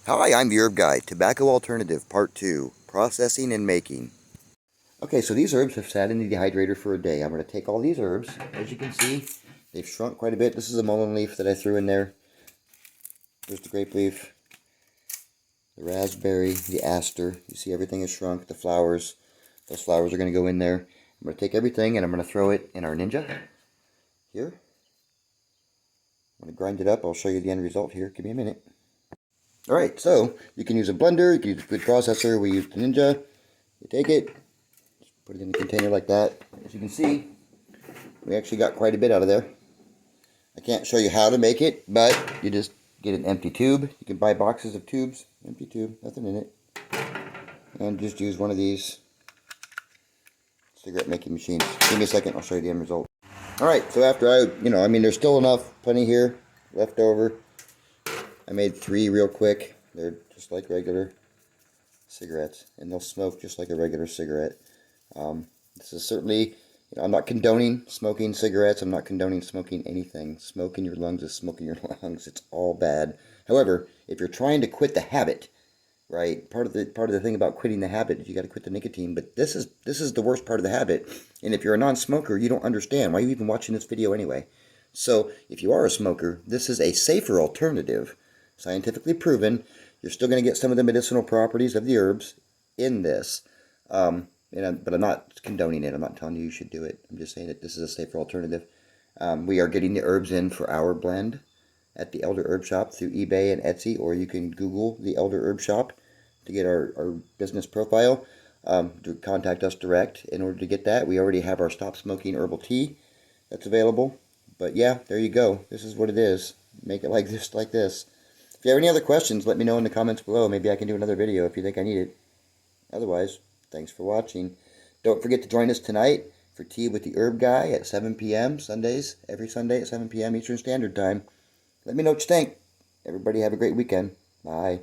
Hi, I'm the Herb Guy, Tobacco Alternative, Part 2, Processing and Making. Okay, so these herbs have sat in the dehydrator for a day. I'm going to take all these herbs. As you can see, they've shrunk quite a bit. This is a mullein leaf that I threw in there. There's the grape leaf, the raspberry, the aster. You see everything has shrunk. The flowers, those flowers are going to go in there. I'm going to take everything and I'm going to throw it in our Ninja here. I'm going to grind it up. I'll show you the end result here. Give me a minute. Alright, so you can use a blender, you can use a food processor. We use the Ninja. You take it, put it in a container like that. As you can see, we actually got quite a bit out of there. I can't show you how to make it, but you just get an empty tube. You can buy boxes of tubes, empty tube, nothing in it. And just use one of these cigarette making machines. Give me a second, I'll show you the end result. Alright, so after there's still plenty here left over. I made 3 real quick. They're just like regular cigarettes, and they'll smoke just like a regular cigarette. This is certainly, I'm not condoning smoking cigarettes. I'm not condoning smoking anything. Smoke in your lungs is smoke in your lungs. It's all bad. However, if you're trying to quit the habit, right? Part of the thing about quitting the habit is you got to quit the nicotine. But this is the worst part of the habit. And if you're a non-smoker, you don't understand. Why are you even watching this video anyway? So if you are a smoker, this is a safer alternative, scientifically proven. You're still going to get some of the medicinal properties of the herbs in this. But I'm not condoning it. I'm not telling you should do it. I'm just saying that this is a safer alternative. We are getting the herbs in for our blend at the Elder Herb Shop through eBay and Etsy, or you can Google the Elder Herb Shop to get our business profile. To contact us direct in order to get that. We already have our Stop Smoking Herbal Tea that's available. But yeah, there you go. This is what it is. Make it like this, like this. If you have any other questions, let me know in the comments below. Maybe I can do another video if you think I need it. Otherwise, thanks for watching. Don't forget to join us tonight for Tea with the Herb Guy at 7 p.m. Sundays, every Sunday at 7 p.m. Eastern Standard Time. Let me know what you think. Everybody have a great weekend. Bye.